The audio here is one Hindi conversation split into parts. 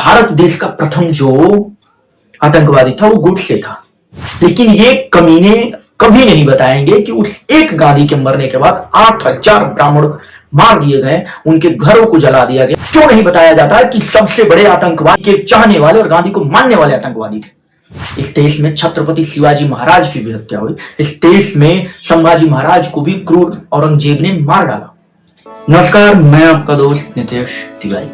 भारत देश का प्रथम जो आतंकवादी था वो गोडसे था, लेकिन ये कमीने कभी नहीं बताएंगे कि उस एक गांधी के मरने के बाद 8000 ब्राह्मण मार दिए गए, उनके घरों को जला दिया गया। क्यों नहीं बताया जाता कि सबसे बड़े आतंकवादी के चाहने वाले और गांधी को मानने वाले आतंकवादी थे। इस देश में छत्रपति शिवाजी महाराज की भी हत्या हुई। इस देश में संभाजी महाराज को भी क्रूर औरंगजेब ने मार डाला। नमस्कार, मैं आपका दोस्त नितेश तिवारी।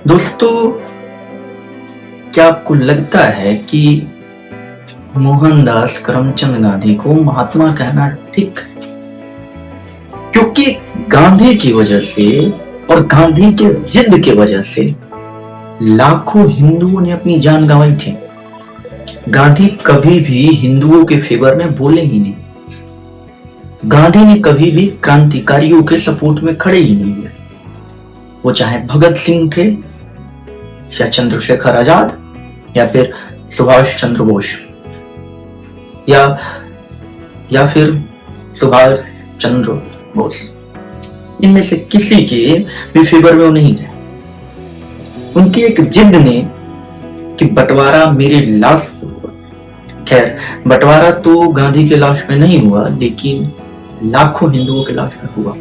दोस्तों, क्या आपको लगता है कि मोहनदास करमचंद गांधी को महात्मा कहना ठीक? क्योंकि गांधी की वजह से और गांधी के जिद की वजह से लाखों हिंदुओं ने अपनी जान गंवाई थी। गांधी कभी भी हिंदुओं के फेवर में बोले ही नहीं। गांधी ने कभी भी क्रांतिकारियों के सपोर्ट में खड़े ही नहीं हुए। वो चाहे भगत सिंह थे या चंद्रशेखर आजाद या फिर सुभाष चंद्र बोस या फिर सुभाष चंद्र बोस, इनमें से किसी के भी फेवर में वो नहीं रहे। उनकी एक जिद ने कि बंटवारा मेरे लाश पे हुआ। खैर, बंटवारा तो गांधी के लाश में नहीं हुआ, लेकिन लाखों हिंदुओं के लाश में हुआ।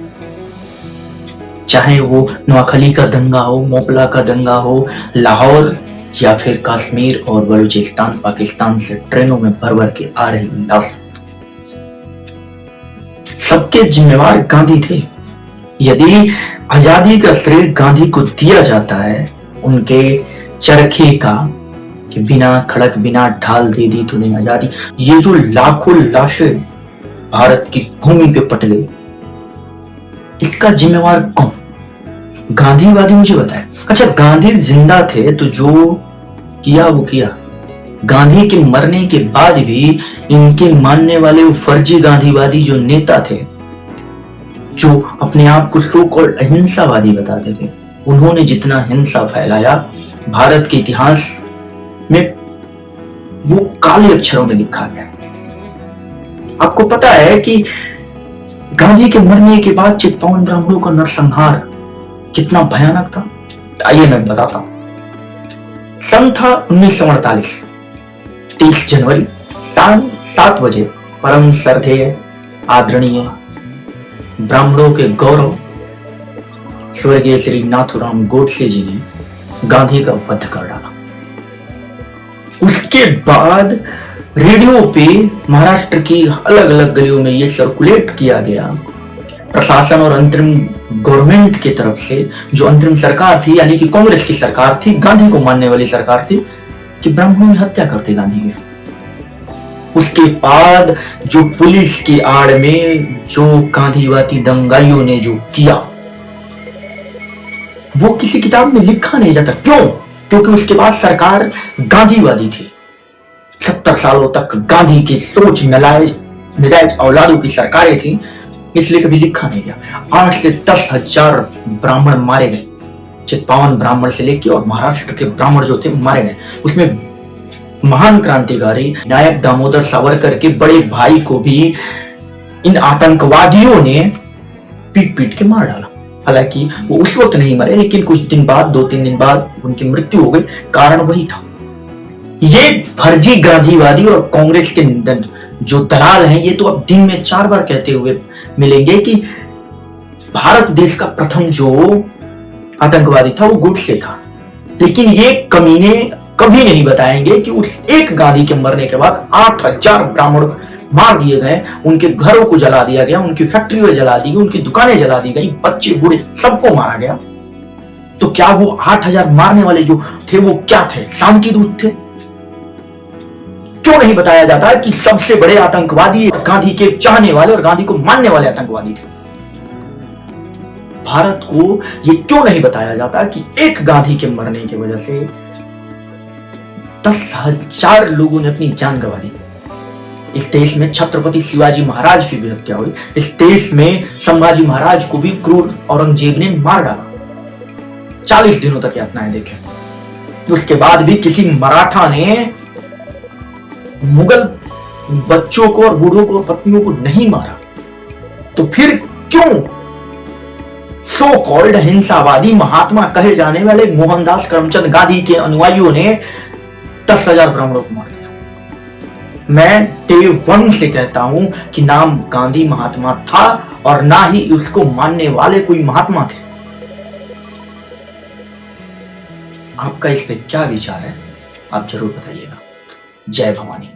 चाहे वो नोआखली का दंगा हो, मोपला का दंगा हो, लाहौर या फिर कश्मीर और बलूचिस्तान पाकिस्तान से ट्रेनों में भर भर के आ रही लाश, सबके जिम्मेवार गांधी थे। यदि आजादी का श्रेय गांधी को दिया जाता है उनके चरखे का कि बिना खड़क बिना ढाल दे दी तूने आजादी, ये जो लाखों लाशें भारत की भूमि पे पट गई, इसका जिम्मेवार कौन? गांधीवादी मुझे बताए। अच्छा, गांधी जिंदा थे तो जो किया वो किया। गांधी के मरने के बाद भी इनके मानने वाले वो फर्जी गांधीवादी जो नेता थे, जो अपने आप को सो कॉल्ड अहिंसावादी बताते थे, उन्होंने जितना हिंसा फैलाया भारत के इतिहास में वो काले अक्षरों में लिखा गया। आपको पता है कि गांधी के मरने के बाद चित्पावन ब्राह्मणों का नरसंहार कितना भयानक था? आइए मैं बताता हूं। सन था 1948, 30 जनवरी शाम 7 बजे परम श्रद्धेय आदरणीय ब्राह्मणों के गौरव स्वर्गीय श्री नाथूराम गोडसे जी ने गांधी का वध कर डाला। उसके बाद रेडियो पे महाराष्ट्र की अलग अलग गलियों में ये सर्कुलेट किया गया, प्रशासन और अंतरिम गवर्नमेंट की तरफ से, जो अंतरिम सरकार थी यानी कि कांग्रेस की सरकार थी, गांधी को मानने वाली सरकार थी, कि ब्राह्मणों ने हत्या कर दी गांधी की। उसके बाद जो पुलिस की आड़ में जो गांधीवादी दंगाइयों ने जो किया, वो किसी किताब में लिखा नहीं जाता। क्यों? क्योंकि उसके बाद सरकार गांधीवादी थी। 70 सालों तक गांधी की सोच नजायज औलादों की सरकारें थी, इसलिए कभी लिखा नहीं गया। 8 से 10,000 ब्राह्मण मारे गए, चित्पावन ब्राह्मण से लेके और महाराष्ट्र के ब्राह्मण जो थे मारे गए। उसमें महान क्रांतिकारी नायक दामोदर सावरकर के बड़े भाई को भी इन आतंकवादियों ने पीट पीट के मार डाला। हालांकि वो उस वक्त नहीं मरे, लेकिन कुछ दिन बाद, 2-3 दिन बाद उनकी मृत्यु हो गई। कारण वही था। ये फर्जी गांधीवादी और कांग्रेस के जो दलाल हैं, ये तो अब दिन में 4 बार कहते हुए मिलेंगे कि भारत देश का प्रथम जो आतंकवादी था वो गोडसे था, लेकिन ये कमीने कभी नहीं बताएंगे कि उस एक गांधी के मरने के बाद 8000 ब्राह्मण मार दिए गए, उनके घरों को जला दिया गया, उनकी फैक्ट्रियां जला दी गई, उनकी दुकानें जला दी गई, बच्चे बूढ़े सबको मारा गया। तो क्या वो 8000 मारने वाले जो थे वो क्या थे? शाम की दूत थे? क्यों नहीं बताया जाता कि सबसे बड़े आतंकवादी गांधी के चाहने वाले और गांधी को मानने वाले आतंकवादी थे? भारत को ये क्यों नहीं बताया जाता कि एक गांधी के मरने की वजह से 10,000 लोगों ने अपनी जान गंवा दी। इस देश में छत्रपति शिवाजी महाराज की भी हत्या हुई। इस देश में संभाजी महाराज को भी क्रूर औरंगजेब ने मार डाला। 40 दिनों तक यातनाएं देखें। उसके बाद भी किसी मराठा ने मुगल बच्चों को और बूढ़ों को और पत्नियों को नहीं मारा। तो फिर क्यों सो कॉल्ड हिंसावादी महात्मा कहे जाने वाले मोहनदास करमचंद गांधी के अनुयायियों ने 10,000 ब्राह्मणों को मार दिया। मैं डे वन से कहता हूं कि नाम गांधी महात्मा था और ना ही उसको मानने वाले कोई महात्मा थे। आपका इस पे क्या विचार है, आप जरूर बताइएगा। जय भवानी।